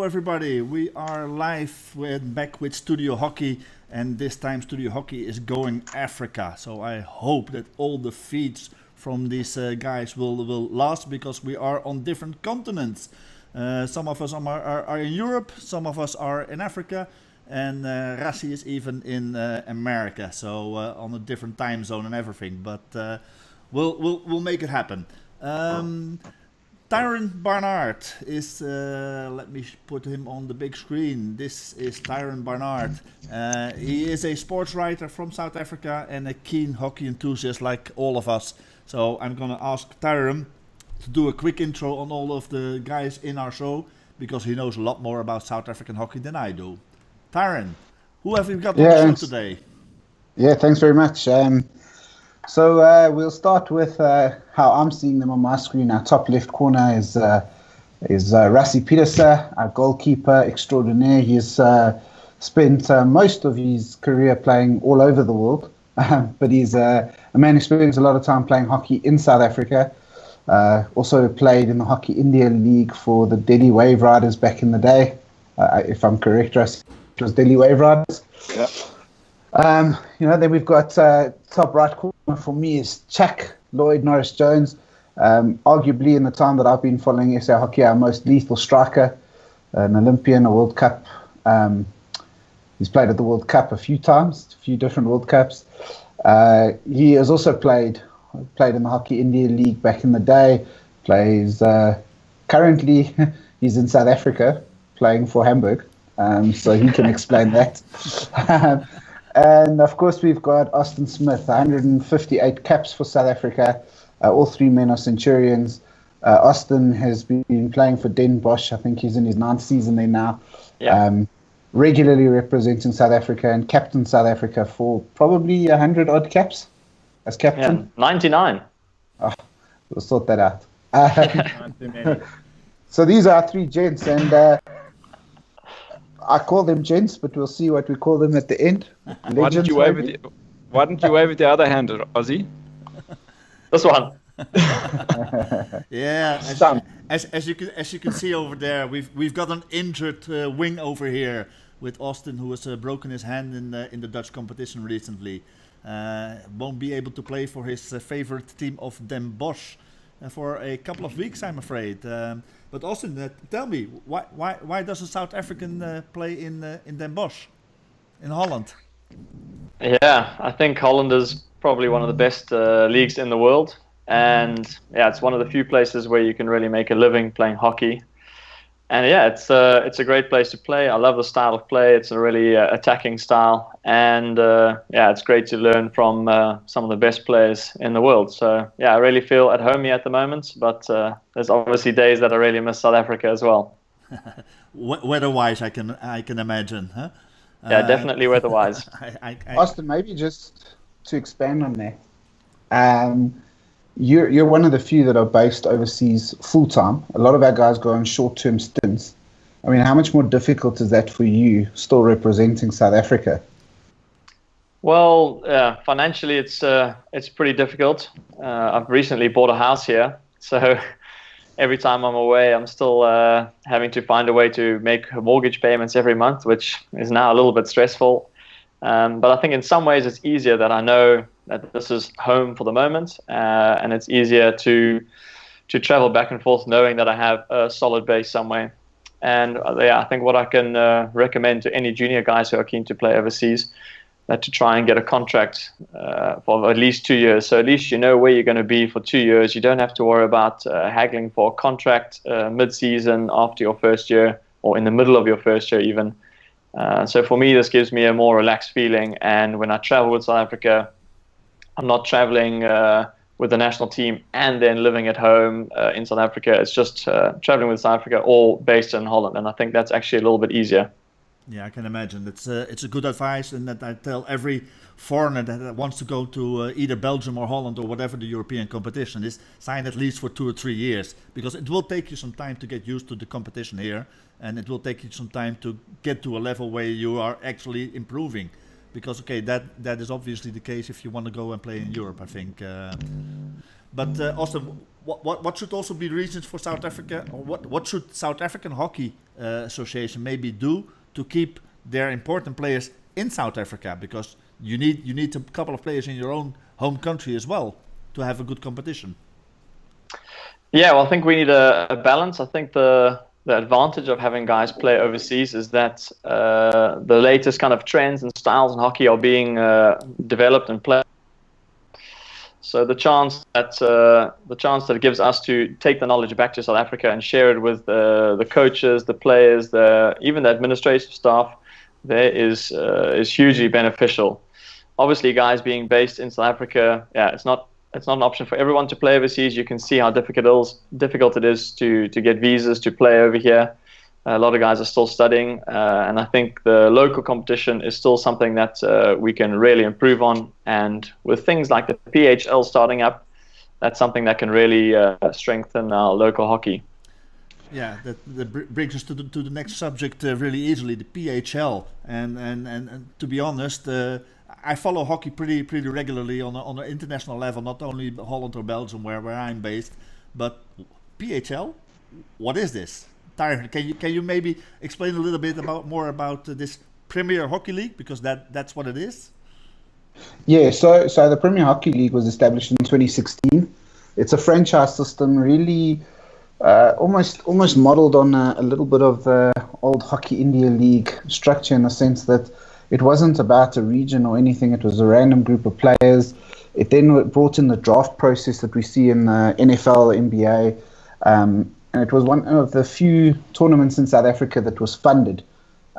Hello everybody, we are live back with Studio Hockey, and this time Studio Hockey is going Africa. So I hope that all the feeds from these guys will last, because we are on different continents. Some of us are in Europe, some of us are in Africa, and Rassie is even in America, so on a different time zone and everything. But we'll make it happen. Tyron Barnard is, let me put him on the big screen. This is Tyron Barnard. He is a sports writer from South Africa and a keen hockey enthusiast like all of us. So I'm going to ask Tyron to do a quick intro on all of the guys in our show, because he knows a lot more about South African hockey than I do. Tyron, who have we got on the show today? Yeah, thanks very much. So we'll start with how I'm seeing them on my screen. Our top left corner is Rassie Pieterse, our goalkeeper extraordinaire. He's spent most of his career playing all over the world, but he's a man who spends a lot of time playing hockey in South Africa. Also played in the Hockey India League for the Delhi Wave Riders back in the day. If I'm correct, Rassie, it was Delhi Wave Riders. Yeah. Then we've got top right corner for me is Chuck, Lloyd Norris-Jones. Arguably, in the time that I've been following SA Hockey, our most lethal striker, an Olympian, a World Cup. He's played at the World Cup a few times, a few different World Cups. He has also played in the Hockey India League back in the day. Plays currently, he's in South Africa playing for Hamburg, so he can explain that. And of course, we've got Austin Smith, 158 caps for South Africa. All three men are Centurions. Austin has been playing for Den Bosch. I think he's in his 9th season there now. Yeah. Regularly representing South Africa and captain South Africa for probably 100 odd caps as captain. Yeah, 99. Oh, we'll sort that out. So these are our three gents, and I call them gents, but we'll see what we call them at the end. Why didn't you wave with the other hand, Ozzy? This one. Yeah, as you can see over there, we've got an injured wing over here with Austin, who has broken his hand in the Dutch competition recently. Won't be able to play for his favorite team of Den Bosch for a couple of weeks, I'm afraid. But Austin, tell me, why does a South African play in Den Bosch, in Holland? Yeah, I think Holland is probably one of the best leagues in the world. And yeah, it's one of the few places where you can really make a living playing hockey. And yeah, it's a great place to play. I love the style of play. It's a really attacking style. And yeah, it's great to learn from some of the best players in the world. So yeah, I really feel at home here at the moment. But there's obviously days that I really miss South Africa as well. Weather-wise, I can imagine, huh? Yeah, definitely weather-wise. Austin, maybe just to expand on that. You're one of the few that are based overseas full-time. A lot of our guys go on short-term stints. I mean, how much more difficult is that for you, still representing South Africa? Well, financially, it's pretty difficult. I've recently bought a house here, so every time I'm away, I'm still having to find a way to make mortgage payments every month, which is now a little bit stressful. But I think in some ways it's easier that I know that this is home for the moment, and it's easier to travel back and forth knowing that I have a solid base somewhere. And yeah, I think what I can recommend to any junior guys who are keen to play overseas, that to try and get a contract for at least 2 years. So at least you know where you're going to be for 2 years. You don't have to worry about haggling for a contract mid-season after your first year, or in the middle of your first year even. So for me, this gives me a more relaxed feeling. And when I travel with South Africa, I'm not traveling with the national team and then living at home in South Africa. It's just traveling with South Africa, all based in Holland. And I think that's actually a little bit easier. Yeah, I can imagine. It's a good advice, and that I tell every foreigner that wants to go to either Belgium or Holland or whatever the European competition is, sign at least for 2 or 3 years, because it will take you some time to get used to the competition here, and it will take you some time to get to a level where you are actually improving. Because okay, that is obviously the case if you want to go and play in Europe, I think. Austin, what should also be reasons for South Africa, or what should South African hockey Association maybe do to keep their important players in South Africa? Because you need a couple of players in your own home country as well to have a good competition. Yeah, well, I think we need a balance. I think the advantage of having guys play overseas is that the latest kind of trends and styles in hockey are being developed and played. So the chance that it gives us to take the knowledge back to South Africa and share it with the coaches, the players, even the administrative staff, there is hugely beneficial. Obviously, guys being based in South Africa, it's not an option for everyone to play overseas. You can see how difficult it is to get visas to play over here. A lot of guys are still studying, and I think the local competition is still something that we can really improve on. And with things like the PHL starting up, that's something that can really strengthen our local hockey. Yeah, that brings us to the next subject really easily, the PHL. And to be honest, I follow hockey pretty regularly on an international level, not only Holland or Belgium where I'm based, but PHL. What is this? Tyron, can you maybe explain a little bit more about this Premier Hockey League, because that's what it is? Yeah, so the Premier Hockey League was established in 2016. It's a franchise system, really almost modeled on a little bit of the old Hockey India League structure, in the sense that it wasn't about a region or anything. It was a random group of players. It then brought in the draft process that we see in the NFL, NBA, and it was one of the few tournaments in South Africa that was funded,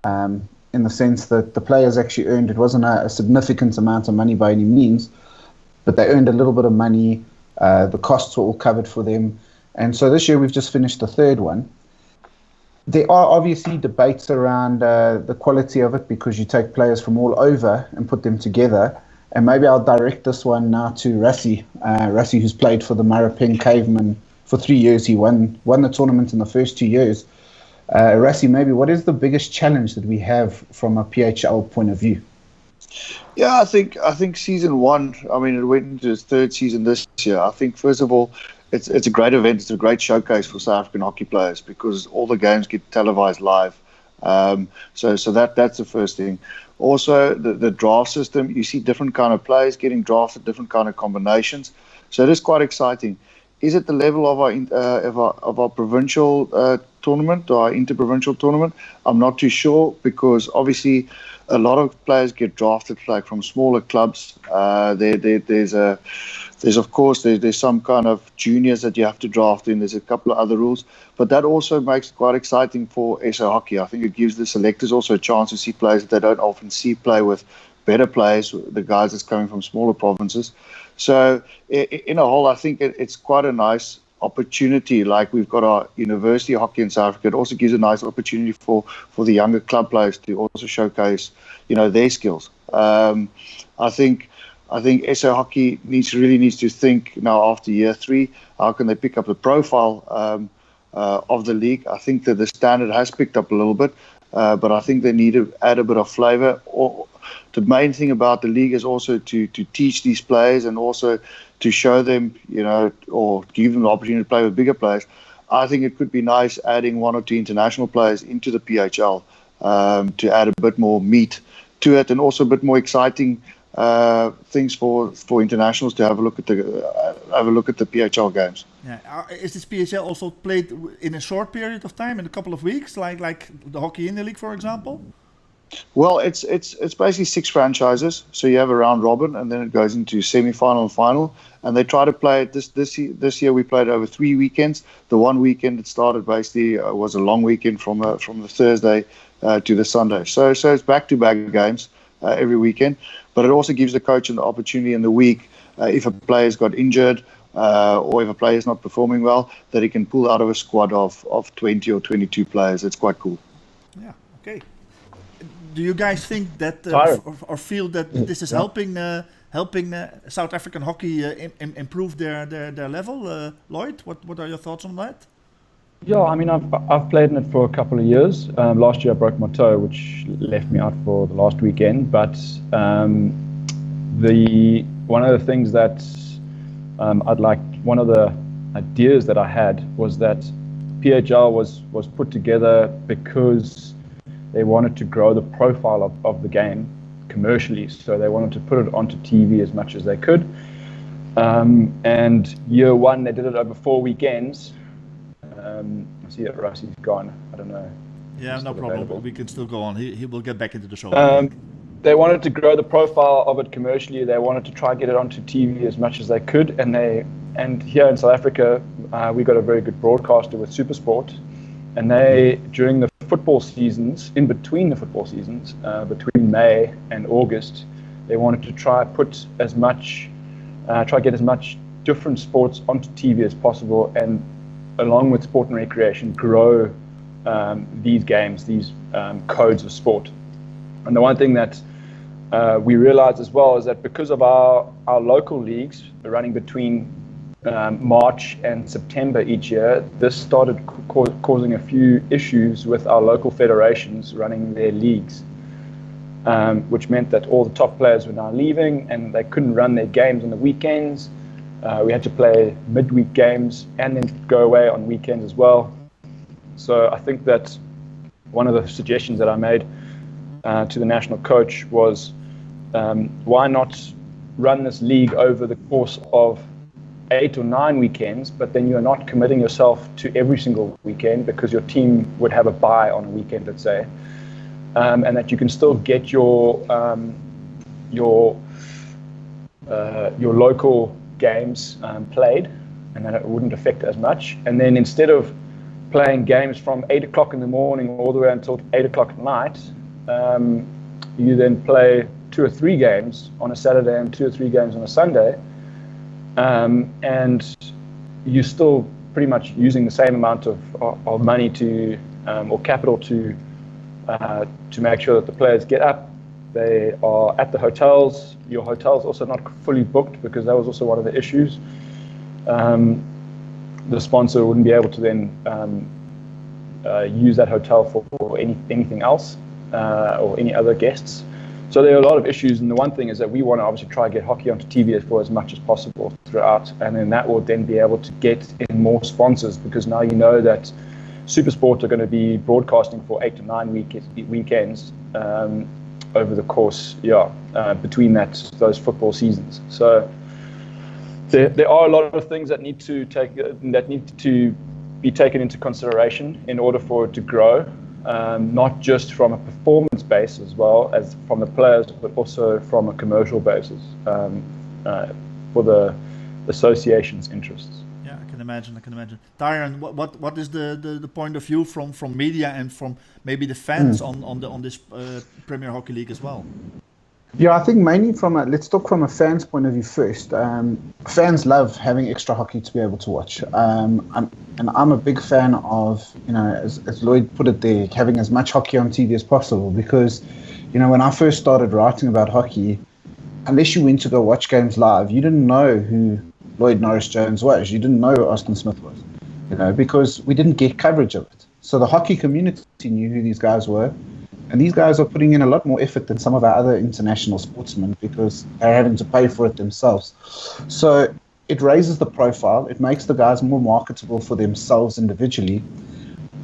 in the sense that the players actually earned, it wasn't a significant amount of money by any means, but they earned a little bit of money. The costs were all covered for them. And so this year we've just finished the third one. There are obviously debates around the quality of it, because you take players from all over and put them together. And maybe I'll direct this one now to Rassie. Rassie, who's played for the Marapeng Cavemen for 3 years. He won the tournament in the first 2 years. Rassie, maybe what is the biggest challenge that we have from a PHL point of view? Yeah, I think season one, I mean, it went into its third season this year. I think, first of all, it's a great event. It's a great showcase for South African hockey players, because all the games get televised live. So that's the first thing. Also, the draft system, you see different kind of players getting drafted, different kind of combinations. So it is quite exciting. Is it the level of our provincial tournament or our interprovincial tournament? I'm not too sure, because obviously a lot of players get drafted like from smaller clubs. There's of course some kind of juniors that you have to draft in. There's a couple of other rules, but that also makes it quite exciting for SA Hockey. I think it gives the selectors also a chance to see players that they don't often see play with better players, the guys that's coming from smaller provinces. So in a whole, I think it's quite a nice opportunity. Like we've got our university hockey in South Africa. It also gives a nice opportunity for the younger club players to also showcase, their skills. I think SA Hockey really needs to think now after year 3, how can they pick up the profile of the league. I think that the standard has picked up a little bit, but I think they need to add a bit of flavour. The main thing about the league is also to teach these players, and also to show them, or give them the opportunity to play with bigger players. I think it could be nice adding 1 or 2 international players into the PHL to add a bit more meat to it, and also a bit more exciting things for internationals to have a look at the PHL games. Yeah, is this PHL also played in a short period of time, in a couple of weeks, like the Hockey India League, for example? Well, it's basically 6 franchises. So you have a round robin, and then it goes into semi-final and final. And they try to play it this year. We played over 3 weekends. The one weekend it started basically was a long weekend from the Thursday to the Sunday. So it's back-to-back games every weekend. But it also gives the coach an opportunity in the week, if a player's got injured or if a player's not performing well, that he can pull out of a squad of 20 or 22 players. It's quite cool. Yeah. Okay. Do you guys think that or feel that this is helping South African hockey improve their level? Lloyd, what are your thoughts on that? Yeah, I mean, I've played in it for a couple of years. Last year I broke my toe, which left me out for the last weekend. But one of the things that one of the ideas that I had was that PHL was put together because they wanted to grow the profile of the game commercially. So they wanted to put it onto TV as much as they could. And year one, they did it over 4 weekends. I see that Rassie's gone. I don't know. Yeah, no problem. Available. We can still go on. He will get back into the show. They wanted to grow the profile of it commercially. They wanted to try get it onto TV as much as they could. And here in South Africa, we got a very good broadcaster with SuperSport. And they, during the football seasons, in between the football seasons, between May and August, they wanted to try get as much different sports onto TV as possible, and along with sport and recreation, grow these games, these codes of sport. And the one thing that we realized as well is that because of our local leagues running between March and September each year, this started causing a few issues with our local federations running their leagues, which meant that all the top players were now leaving and they couldn't run their games on the weekends. We had to play midweek games and then go away on weekends as well. So I think that one of the suggestions that I made to the national coach was, why not run this league over the course of 8 or 9 weekends, but then you're not committing yourself to every single weekend, because your team would have a bye on a weekend, let's say, and that you can still get your local games played, and that it wouldn't affect as much. And then instead of playing games from 8 o'clock in the morning all the way until 8 o'clock at night, you then play 2 or 3 games on a Saturday and 2 or 3 games on a Sunday. And you're still pretty much using the same amount of money to or capital to make sure that the players get up. They are at the hotels. Your hotel's also not fully booked, because that was also one of the issues. The sponsor wouldn't be able to then use that hotel for anything else or any other guests. So there are a lot of issues, and the one thing is that we want to obviously try and get hockey onto TV for as much as possible throughout, and then that will then be able to get in more sponsors, because now you know that SuperSport are going to be broadcasting for 8 to 9 weekends over the course, between those football seasons. So there are a lot of things that need to be taken into consideration in order for it to grow. Not just from a performance base as well as from the players, but also from a commercial basis for the association's interests. Yeah, I can imagine. Tyron, what is the point of view from media and from maybe the fans on this Premier Hockey League as well? Yeah, I think mainly let's talk from a fan's point of view first. Fans love having extra hockey to be able to watch. I'm a big fan of, as Lloyd put it there, having as much hockey on TV as possible, because, when I first started writing about hockey, unless you went to go watch games live, you didn't know who Lloyd Norris-Jones was. You didn't know who Austin Smith was, because we didn't get coverage of it. So the hockey community knew who these guys were. And these guys are putting in a lot more effort than some of our other international sportsmen, because they're having to pay for it themselves. So it raises the profile. It makes the guys more marketable for themselves individually.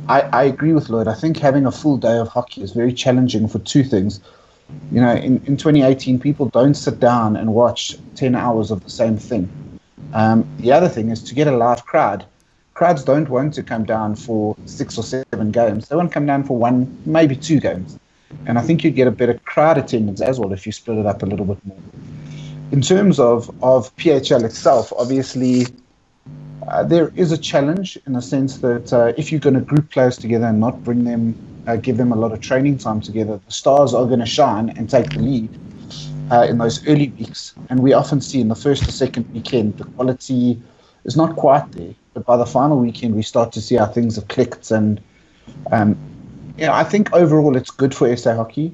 I agree with Lloyd. I think having a full day of hockey is very challenging for 2 things. In 2018, people don't sit down and watch 10 hours of the same thing. The other thing is to get a live crowd. Crowds don't want to come down for 6 or 7 games. They want to come down for 1, maybe 2 games. And I think you get a better crowd attendance as well if you split it up a little bit more. In terms of PHL itself, obviously, there is a challenge in the sense that if you're going to group players together and not bring them, give them a lot of training time together, the stars are going to shine and take the lead in those early weeks. And we often see in the first or second weekend, the quality is not quite there. But by the final weekend, we start to see how things have clicked. And I think overall it's good for SA Hockey.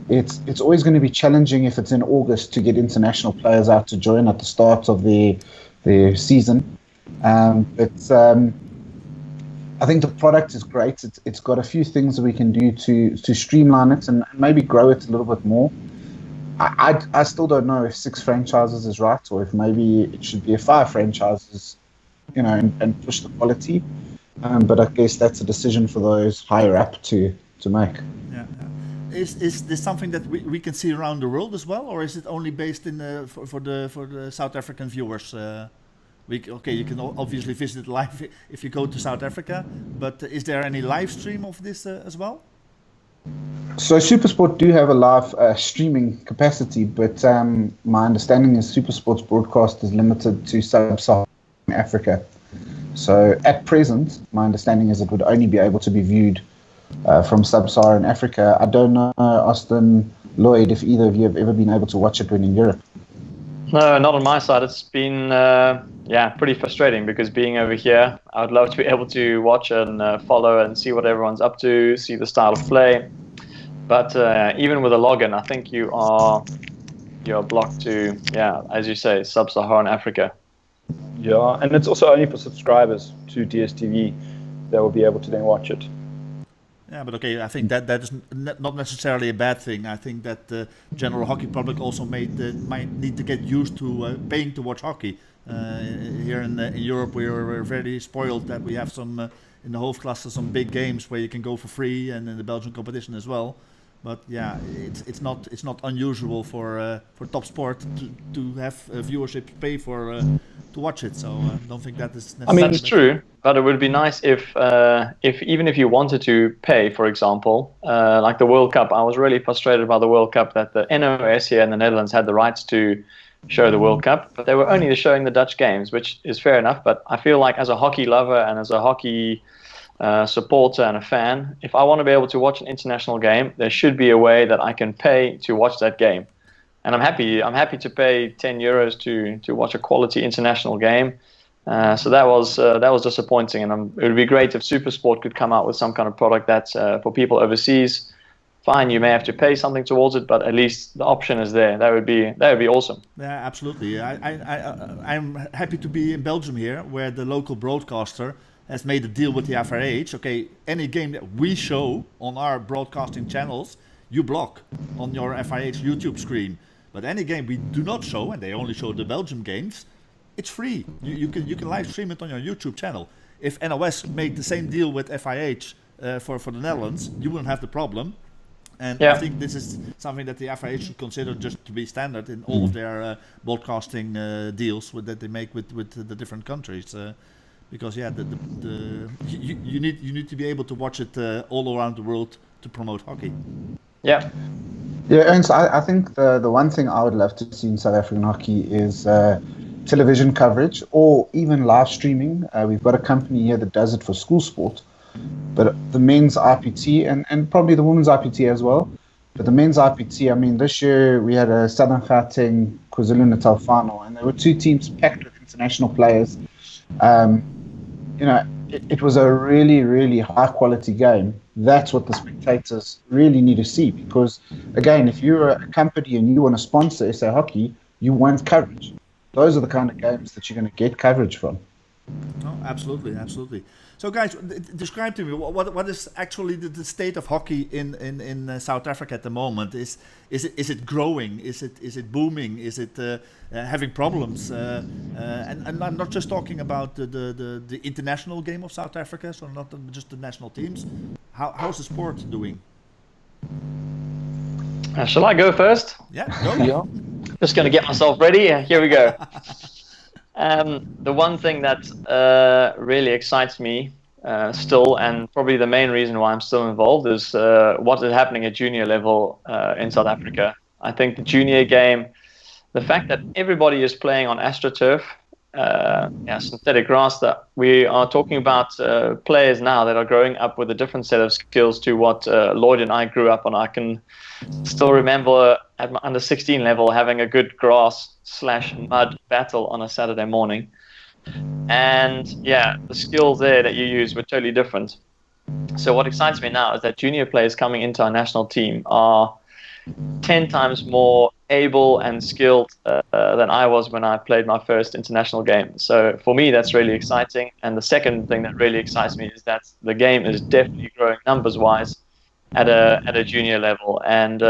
It's always going to be challenging if it's in August to get international players out to join at the start of their season. But I think the product is great. It's got a few things that we can do to streamline it and maybe grow it a little bit more. I still don't know if 6 franchises is right, or if maybe it should be 5 franchises, and push the quality. But I guess that's a decision for those higher up to make. Yeah. Is this something that we can see around the world as well, or is it only based in for the South African viewers? You can obviously visit live if you go to South Africa, but is there any live stream of this as well? So SuperSport do have a live streaming capacity, but my understanding is SuperSport's broadcast is limited to sub-Saharan Africa. So at present, my understanding is it would only be able to be viewed from sub-Saharan Africa. I don't know, Austin, Lloyd, if either of you have ever been able to watch it when in Europe. No, not on my side. It's been pretty frustrating because being over here, I would love to be able to watch and follow and see what everyone's up to, see the style of play. But even with a login, I think you're blocked to, as you say, sub-Saharan Africa. Yeah, and it's also only for subscribers to DSTV that will be able to then watch it. Yeah, but okay, I think that is not necessarily a bad thing. I think that the general hockey public also might need to get used to paying to watch hockey. Here in Europe, we're very spoiled that we have some in the hoofdklasse some big games where you can go for free, and in the Belgian competition as well. But yeah, it's not unusual for top sport to have viewership pay for to watch it. So I don't think that is necessarily. I mean, it's true, but it would be nice if even if you wanted to pay, for example, like the World Cup. I was really frustrated by the World Cup that the NOS here in the Netherlands had the rights to show the World Cup, but they were only showing the Dutch games, which is fair enough. But I feel like as a hockey lover and as a hockey supporter and a fan, if I want to be able to watch an international game, there should be a way that I can pay to watch that game. And I'm happy to pay €10 to watch a quality international game. So that was disappointing, and it would be great if SuperSport could come out with some kind of product that's for people overseas. Fine, you may have to pay something towards it, but at least the option is there. That would be awesome. Yeah, absolutely. I'm happy to be in Belgium here, where the local broadcaster has made a deal with the FRH. Okay, any game that we show on our broadcasting channels, you block on your FIH YouTube screen. But any game we do not show, and they only show the Belgium games, it's free. You can live stream it on your YouTube channel. If NOS made the same deal with FIH for the Netherlands, you wouldn't have the problem. And I think this is something that the FIH should consider just to be standard in all of their broadcasting deals that they make with the different countries. Because you need to be able to watch it all around the world to promote hockey. Yeah. Yeah, and so I think the one thing I would love to see in South African hockey is television coverage or even live streaming. We've got a company here that does it for school sport, but the men's IPT and probably the women's IPT as well. But the men's IPT, I mean, this year we had a Southern Gauteng KwaZulu-Natal final, and there were two teams packed with international players. It was a really, really high quality game. That's what the spectators really need to see, because again, if you're a company and you want to sponsor SA Hockey, you want coverage. Those are the kind of games that you're going to get coverage from. Oh, absolutely. So guys, describe to me what is actually the state of hockey in South Africa at the moment. Is it growing? Is it booming? Is it having problems? And I'm not just talking about the international game of South Africa, so not just the national teams. How's the sport doing? Shall I go first? Yeah, go. Yeah. Just going to get myself ready. Here we go. The one thing that really excites me still, and probably the main reason why I'm still involved, is what is happening at junior level in South Africa. I think the junior game, the fact that everybody is playing on AstroTurf, synthetic grass, that we are talking about players now that are growing up with a different set of skills to what Lloyd and I grew up on. I can still remember at my under 16 level having a good grass/mud battle on a Saturday morning. And the skills there that you use were totally different. So what excites me now is that junior players coming into our national team are 10 times more able and skilled than I was when I played my first international game. So for me, that's really exciting. And the second thing that really excites me is that the game is definitely growing numbers-wise at a junior level. And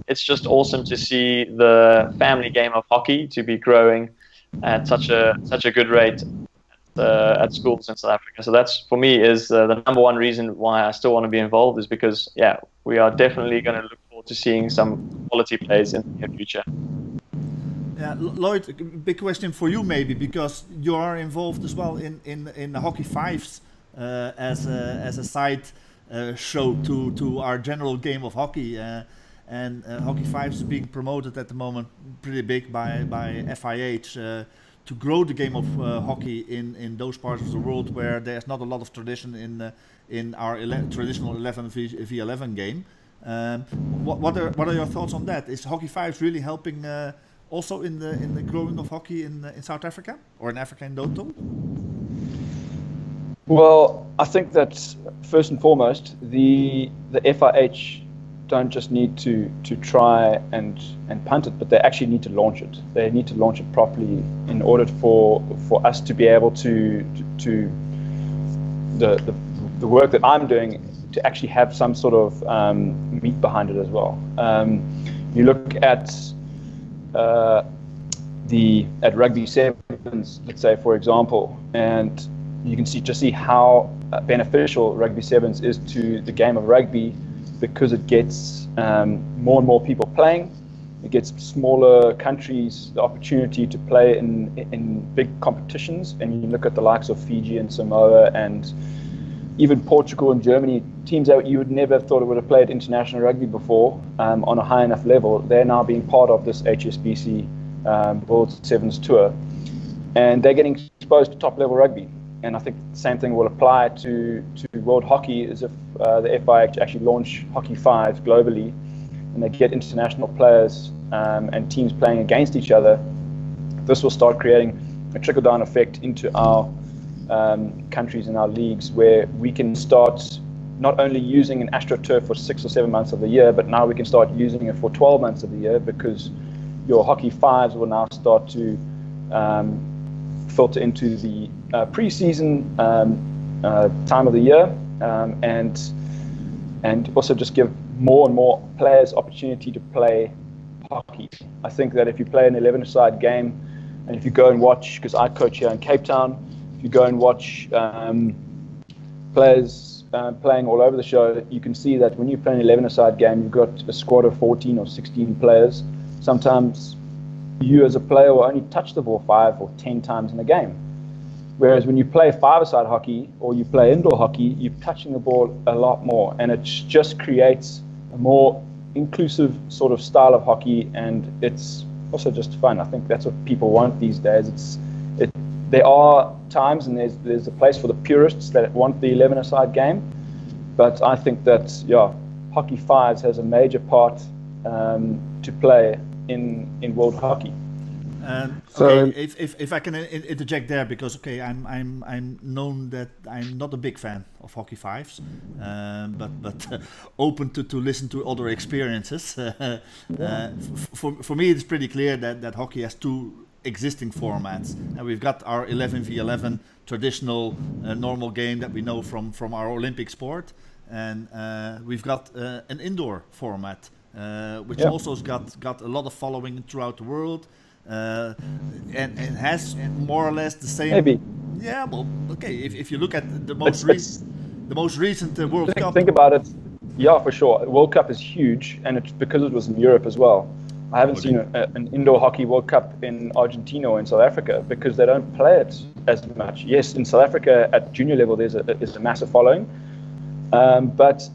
it's just awesome to see the family game of hockey to be growing at such a good rate. at schools in South Africa. So that's, for me, is the number one reason why I still want to be involved, is because, yeah, we are definitely going to look forward to seeing some quality plays in the near future. Yeah, Lloyd, big question for you maybe, because you are involved as well in the Hockey Fives as a side show to our general game of hockey. And Hockey Fives is being promoted at the moment pretty big by FIH to grow the game of hockey in those parts of the world where there's not a lot of tradition in our traditional 11v11 game. What are your thoughts on that? Is Hockey Fives really helping also in the growing of hockey in South Africa or in Africa in total? Well, I think that first and foremost, the FIH don't just need to try and punt it, but they actually need to launch it. They need to launch it properly in order for us to be able to the work that I'm doing to actually have some sort of meat behind it as well. You look at rugby sevens, let's say, for example, and you can see how beneficial rugby sevens is to the game of rugby, because it gets more and more people playing. It gets smaller countries the opportunity to play in big competitions. And you look at the likes of Fiji and Samoa and even Portugal and Germany, teams that you would never have thought would have played international rugby before on a high enough level. They're now being part of this HSBC World Sevens Tour, and they're getting exposed to top level rugby. And I think the same thing will apply to World Hockey, as if the FI actually launch Hockey Fives globally, and they get international players and teams playing against each other. This will start creating a trickle-down effect into our countries and our leagues, where we can start not only using an AstroTurf for 6 or 7 months of the year, but now we can start using it for 12 months of the year, because your Hockey Fives will now start to filter into the pre-season time of the year, and also just give more and more players opportunity to play hockey. I think that if you play an 11-a-side game, and if you go and watch, because I coach here in Cape Town, if you go and watch players playing all over the show, you can see that when you play an 11-a-side game, you've got a squad of 14 or 16 players. Sometimes you as a player will only touch the ball 5 or 10 times in a game. Whereas when you play 5-a-side hockey or you play indoor hockey, you're touching the ball a lot more, and it just creates a more inclusive sort of style of hockey, and it's also just fun. I think that's what people want these days. There are times, and there's a place for the purists that want the 11-a-side game, but I think that Hockey Fives has a major part to play in world hockey. Okay, if I can interject there, because I'm known that I'm not a big fan of Hockey Fives, but open to listen to other experiences. For me, it's pretty clear that hockey has two existing formats, and we've got our 11v11 traditional normal game that we know from our Olympic sport, and we've got an indoor format which also has got a lot of following throughout the world. And has more or less the same. Maybe. Yeah, well, okay. If you look at the most recent World Cup. Think about it. Yeah, for sure. World Cup is huge, and it's because it was in Europe as well. I haven't seen an indoor hockey World Cup in Argentina or in South Africa, because they don't play it as much. Yes, in South Africa at junior level there's a massive following, but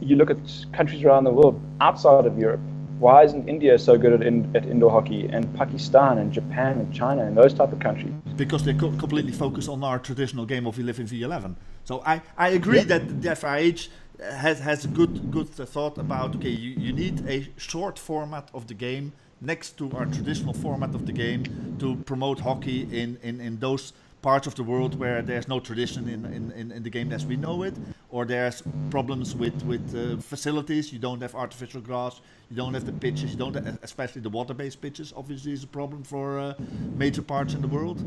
you look at countries around the world outside of Europe. Why isn't India so good at indoor hockey, and Pakistan and Japan and China and those type of countries? Because they completely focus on our traditional game of 11v11. So I agree that the FIH has a good thought about, you need a short format of the game next to our traditional format of the game to promote hockey in those parts of the world where there's no tradition in the game as we know it, or there's problems with facilities. You don't have artificial grass, you don't have the pitches, you don't have, especially the water-based pitches obviously is a problem for major parts in the world.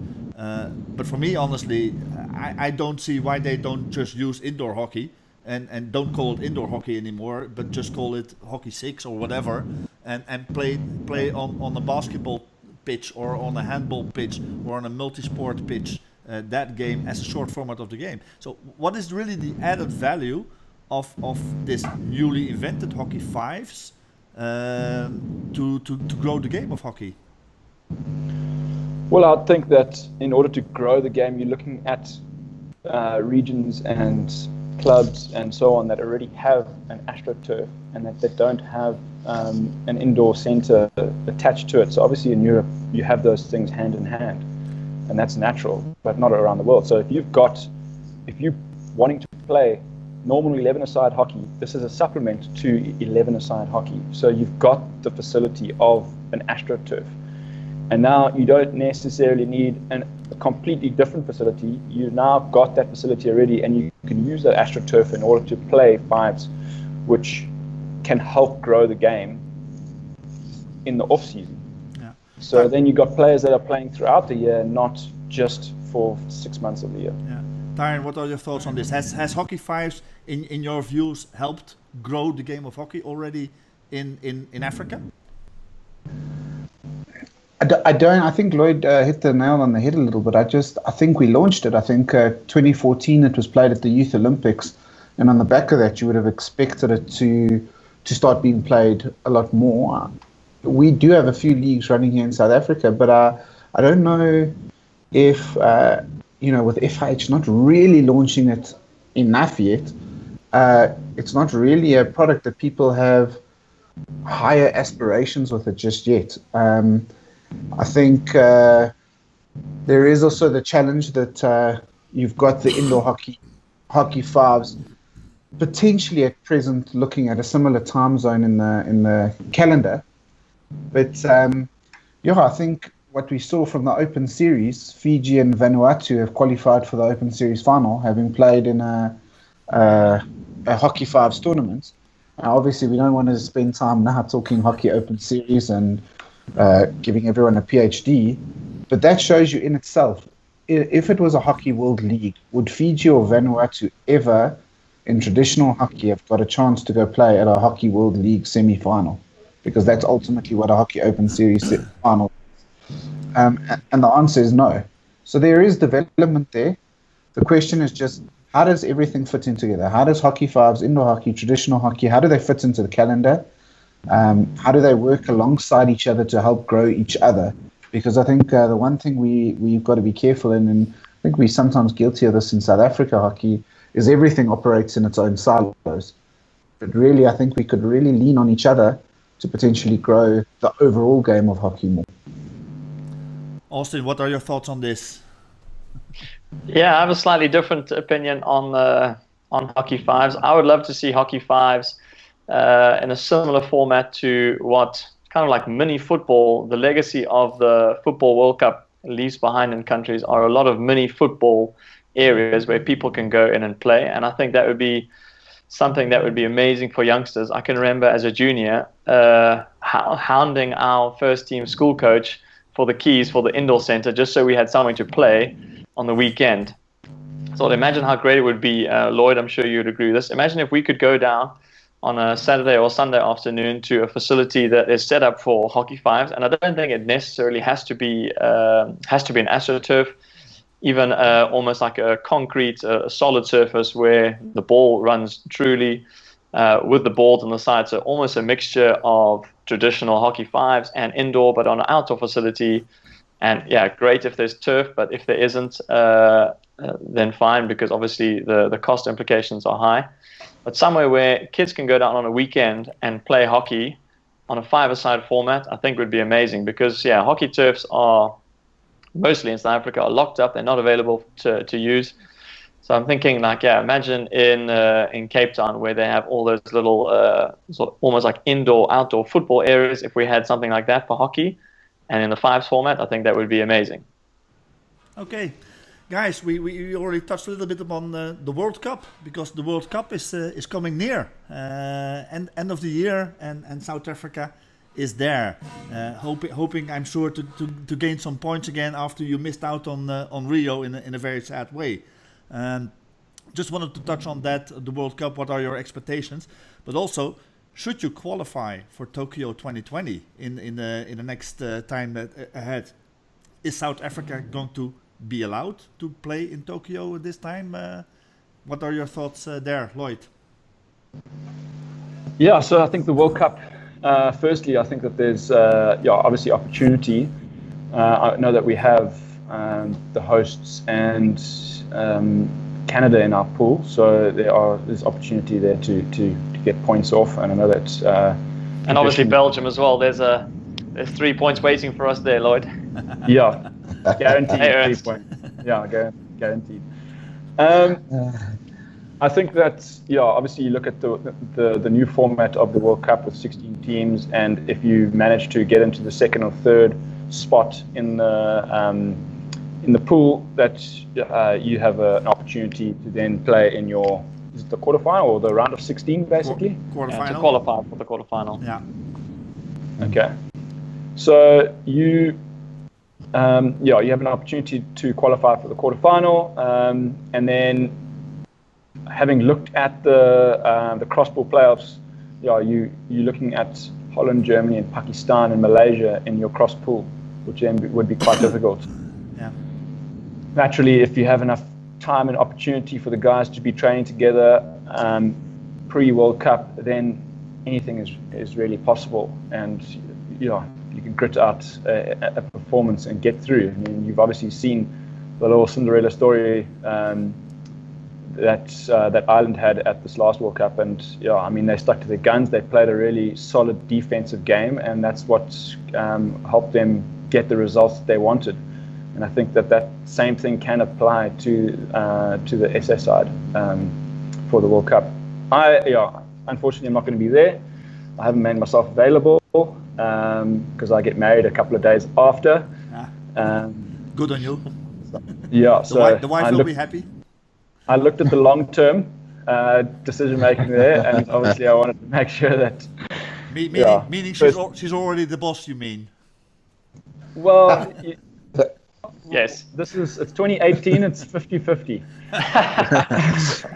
But for me, honestly, I don't see why they don't just use indoor hockey and don't call it indoor hockey anymore, but just call it hockey 6 or whatever, and play on a basketball pitch or on a handball pitch or on a multi-sport pitch that game as a short format of the game. So what is really the added value of this newly invented hockey fives to grow the game of hockey? Well, I think that in order to grow the game, you're looking at regions and clubs and so on that already have an AstroTurf and that they don't have an indoor center attached to it. So obviously in Europe, you have those things hand in hand, and that's natural, but not around the world. So if you're wanting to play normal 11-a-side hockey, this is a supplement to 11-a-side hockey. So you've got the facility of an AstroTurf. And now you don't necessarily need a completely different facility. You've now got that facility already, and you can use that AstroTurf in order to play fives, which can help grow the game in the off season. Yeah. So then you've got players that are playing throughout the year, not just for 6 months of the year. Yeah. Tyron, what are your thoughts on this? Has Hockey Fives, in your views, helped grow the game of hockey already in Africa? I don't. I think Lloyd hit the nail on the head a little bit. I think we launched it. I think 2014 it was played at the Youth Olympics, and on the back of that, you would have expected it to start being played a lot more. We do have a few leagues running here in South Africa, but I don't know if with FH not really launching it enough yet, it's not really a product that people have higher aspirations with it just yet. I think there is also the challenge that you've got the indoor hockey fives potentially at present looking at a similar time zone in the calendar, but I think what we saw from the Open Series, Fiji and Vanuatu have qualified for the Open Series final, having played in a hockey fives tournament. Obviously, we don't want to spend time now talking hockey Open Series and giving everyone a PhD, but that shows you in itself, if it was a Hockey World League, would Fiji or Vanuatu ever, in traditional hockey, have got a chance to go play at a Hockey World League semi-final? Because that's ultimately what a Hockey Open Series final is. And the answer is no. So there is development there. The question is just, how does everything fit in together? How does Hockey Fives, indoor hockey, traditional hockey, how do they fit into the calendar? How do they work alongside each other to help grow each other? Because I think the one thing we've got to be careful in, and I think we're sometimes guilty of this in South Africa hockey, is everything operates in its own silos. But really, I think we could really lean on each other to potentially grow the overall game of hockey more. Austin, what are your thoughts on this? Yeah, I have a slightly different opinion on Hockey Fives. I would love to see Hockey Fives in a similar format to what kind of like mini football. The legacy of the Football World Cup leaves behind in countries are a lot of mini football areas where people can go in and play, and I think that would be something that would be amazing for youngsters. I can remember as a junior hounding our first team school coach for the keys for the indoor center just so we had somewhere to play on the weekend. So imagine how great it would be, Lloyd, I'm sure you'd agree with this. Imagine if we could go down on a Saturday or Sunday afternoon to a facility that is set up for Hockey Fives, and I don't think it necessarily has to be an AstroTurf, even almost like a concrete, solid surface where the ball runs truly with the balls on the side. So almost a mixture of traditional Hockey Fives and indoor, but on an outdoor facility. And yeah, great if there's turf, but if there isn't, then fine, because obviously the cost implications are high. But somewhere where kids can go down on a weekend and play hockey on a five-a-side format, I think would be amazing, because yeah, hockey turfs are mostly in South Africa are locked up; they're not available to use. So I'm thinking like, yeah, imagine in Cape Town where they have all those little sort of almost like indoor-outdoor football areas. If we had something like that for hockey, and in the fives format, I think that would be amazing. Okay. Guys, we already touched a little bit upon the World Cup, because the World Cup is coming near, end of the year, and South Africa is there, hoping I'm sure to gain some points again after you missed out on Rio in a very sad way. Just wanted to touch on that, the World Cup. What are your expectations? But also, should you qualify for Tokyo 2020 in the next time ahead, is South Africa going to be allowed to play in Tokyo this time? What are your thoughts there, Lloyd? Yeah, so I think the World Cup, firstly, I think that there's obviously opportunity. I know that we have the hosts and Canada in our pool, so there's opportunity there to get points off, and I know that. And obviously Belgium as well. There's 3 points waiting for us there, Lloyd. Yeah, guaranteed 3 points. Yeah, guaranteed. I think that obviously you look at the new format of the World Cup with 16 teams, and if you manage to get into the second or third spot in the pool, that you have an opportunity to then play in is it the quarterfinal or the round of 16 basically? Quarterfinal. To qualify for the quarterfinal. Yeah. Okay. So you have an opportunity to qualify for the quarterfinal, and then having looked at the cross-pool playoffs, you're looking at Holland, Germany, and Pakistan and Malaysia in your cross-pool, which then would be quite difficult. Yeah. Naturally, if you have enough time and opportunity for the guys to be training together pre-World Cup, then anything is really possible, and you can grit out a performance and get through. I mean, you've obviously seen the little Cinderella story that Ireland had at this last World Cup, and they stuck to their guns. They played a really solid defensive game, and that's what helped them get the results that they wanted. And I think that same thing can apply to the SA side for the World Cup. Unfortunately, I'm not going to be there. I haven't made myself available because I get married a couple of days after. Good on you. Yeah, so the wife will be happy. I looked at the long-term decision making there, and obviously I wanted to make sure that. Meaning she's already the boss. You mean? Well. Yes. It's 2018. It's 50-50.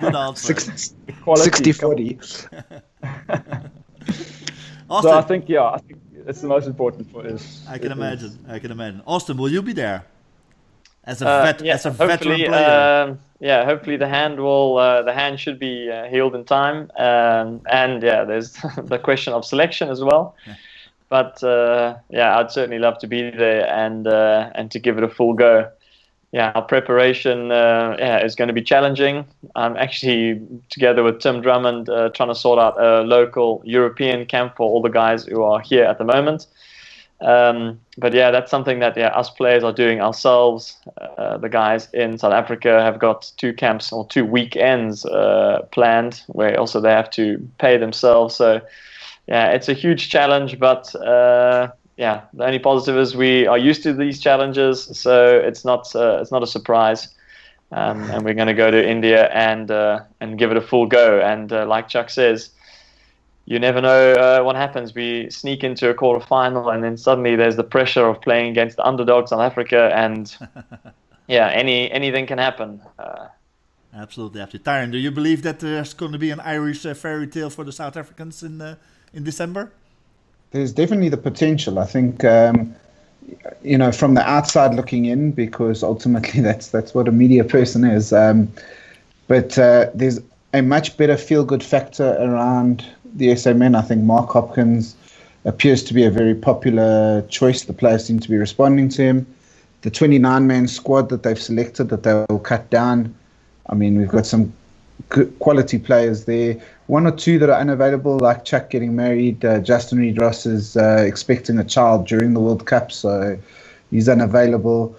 Good answer. 60-40. Austin, So I think it's the most important for us. I can imagine. Austin, will you be there? As a veteran player. Hopefully the hand should be healed in time, and there's the question of selection as well. Yeah. But I'd certainly love to be there and to give it a full go. Yeah, our preparation is going to be challenging. I'm actually together with Tim Drummond trying to sort out a local European camp for all the guys who are here at the moment. But that's something that us players are doing ourselves. The guys in South Africa have got 2 camps or 2 weekends planned, where also they have to pay themselves. So it's a huge challenge, but the only positive is we are used to these challenges, so it's not a surprise. And we're going to go to India and give it a full go. And like Chuck says, you never know what happens. We sneak into a quarterfinal, and then suddenly there's the pressure of playing against the underdog South Africa, and anything can happen. Absolutely. Tyron, do you believe that there's going to be an Irish fairy tale for the South Africans in December? There's definitely the potential. I think from the outside looking in, because ultimately that's what a media person is. But there's a much better feel-good factor around the SA men. I think Mark Hopkins appears to be a very popular choice. The players seem to be responding to him. The 29-man squad that they've selected, that they will cut down. I mean, we've got some good quality players there. 1 or 2 that are unavailable, like Chuck getting married. Justin Reed-Ross is expecting a child during the World Cup, so he's unavailable.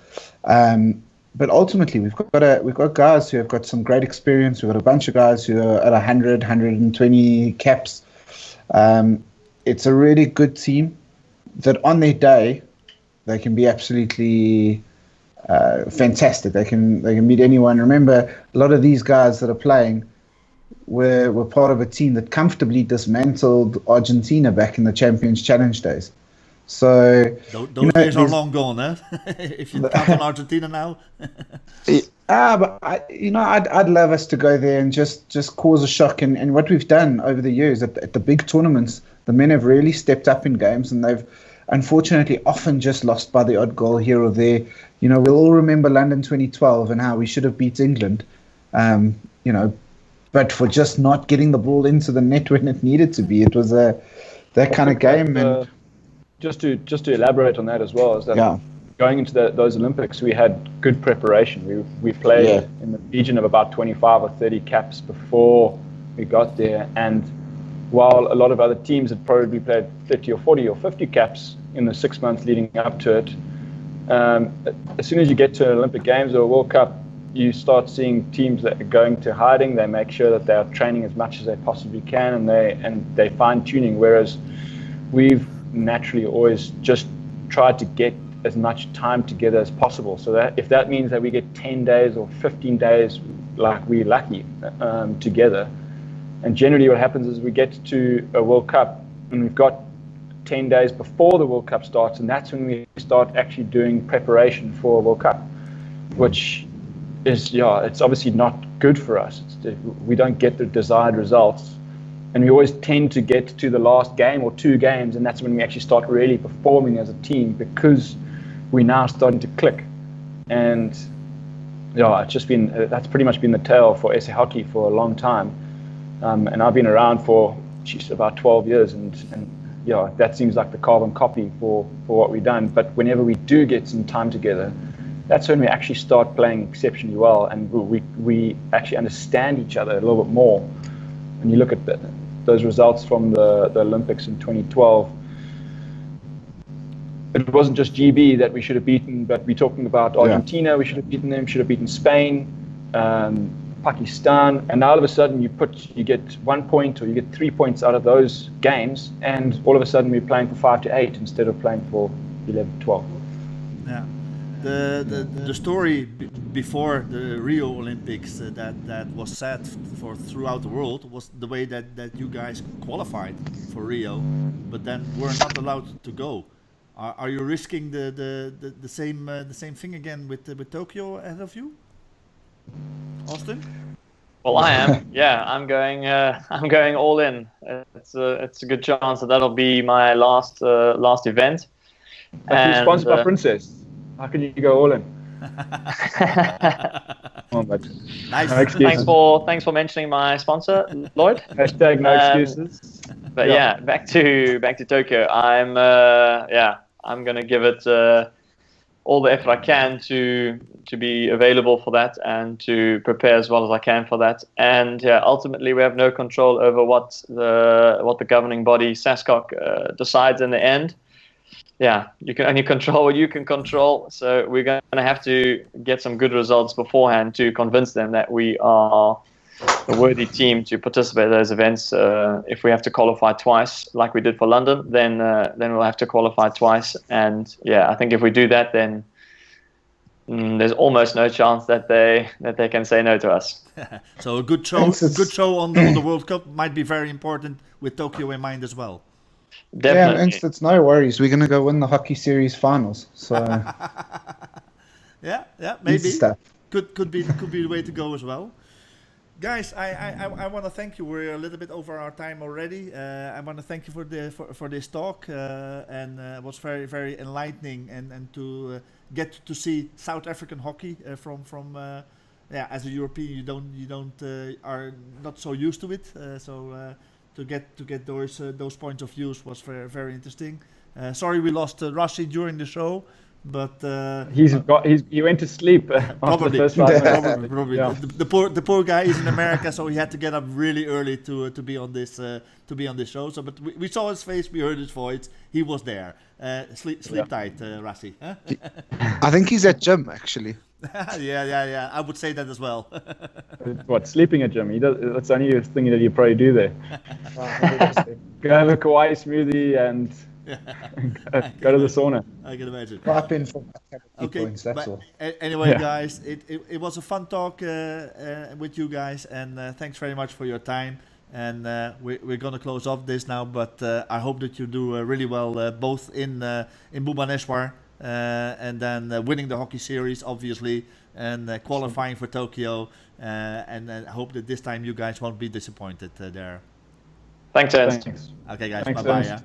But ultimately, we've got guys who have got some great experience. We've got a bunch of guys who are at 100, 120 caps. It's a really good team that on their day, they can be absolutely fantastic. They can beat anyone. Remember, a lot of these guys that are playing were part of a team that comfortably dismantled Argentina back in the Champions Challenge days. So Those days are long gone, eh? If you count on Argentina now. but I'd love us to go there and just cause a shock. And what we've done over the years at the big tournaments, the men have really stepped up in games, and they've unfortunately often just lost by the odd goal here or there. We'll all remember London 2012 and how we should have beat England, but for just not getting the ball into the net when it needed to be. It was that kind of game. And just to elaborate on that as well, is that going into those Olympics, we had good preparation. We played in the region of about 25 or 30 caps before we got there, and while a lot of other teams had probably played 30 or 40 or 50 caps in the 6 months leading up to it, as soon as you get to Olympic Games or a World Cup, you start seeing teams that are going to hiding. They make sure that they are training as much as they possibly can, and they fine-tuning, whereas we've naturally always just tried to get as much time together as possible. So that if that means that we get 10 days or 15 days, like we're lucky, together. And generally what happens is we get to a World Cup and we've got 10 days before the World Cup starts, and that's when we start actually doing preparation for a World Cup, which is, it's obviously not good for us. We don't get the desired results. And we always tend to get to the last game or two games, and that's when we actually start really performing as a team, because we're now starting to click. And it's just that's pretty much been the tale for SA Hockey for a long time. And I've been around for about 12 years, and that seems like the carbon copy for what we've done. But whenever we do get some time together, that's when we actually start playing exceptionally well, and we actually understand each other a little bit more. When you look at those results from the Olympics in 2012, it wasn't just GB that we should have beaten, but we're talking about Argentina. We should have beaten them. Should have beaten Spain, Pakistan, and now all of a sudden you get 1 point or you get 3 points out of those games, and all of a sudden we're playing for 5 to 8 instead of playing for 11, 12. Yeah. The story before the Rio Olympics that was set for throughout the world was the way that you guys qualified for Rio, but then were not allowed to go. Are you risking the same thing again with Tokyo ahead of you, Austin? Well, I am. Yeah, I'm going all in. It's a good chance that'll be my last event. But you're sponsored by Princess. How can you go all in? Nice. No Thanks for mentioning my sponsor, Lloyd. Hashtag no excuses. But back to Tokyo. I'm gonna give it all the effort I can to be available for that and to prepare as well as I can for that. And ultimately we have no control over what the governing body SASCOC decides in the end. Yeah, you can only control what you can control. So we're going to have to get some good results beforehand to convince them that we are a worthy team to participate in those events. If we have to qualify twice, like we did for London, then we'll have to qualify twice. And I think if we do that, then there's almost no chance that they can say no to us. So a good show on the World Cup might be very important with Tokyo in mind as well. Definitely. Yeah, and it's no worries. We're going to go win the Hockey Series finals. So yeah, maybe stuff. Could be the way to go as well. Guys, I want to thank you. We're a little bit over our time already. I want to thank you for this talk, and it was very, very enlightening, and to get to see South African hockey from as a European, you don't are not so used to it. To get those points of views was very, very interesting. Sorry we lost Rassie during the show, but he went to sleep after the first 5 minutes. Probably. Yeah. The poor guy is in America, so he had to get up really early to be on this show. So, but we saw his face, we heard his voice. He was there. Sleep tight, Rassie. Huh? I think he's at gym actually. Yeah. I would say that as well. What, sleeping at gym? That's the only thing that you probably do there. Go have a Kauai smoothie and go to the sauna. I can imagine. Pipe in for points, that's all. Anyway, guys, it was a fun talk with you guys, and thanks very much for your time. And we're going to close off this now, but I hope that you do really well, both in Bhubaneswar and then winning the hockey series, obviously, and qualifying for Tokyo. And I hope that this time you guys won't be disappointed there. Thanks, Ed. Thanks. Okay, guys, Thanks, bye-bye. Ernst. Yeah.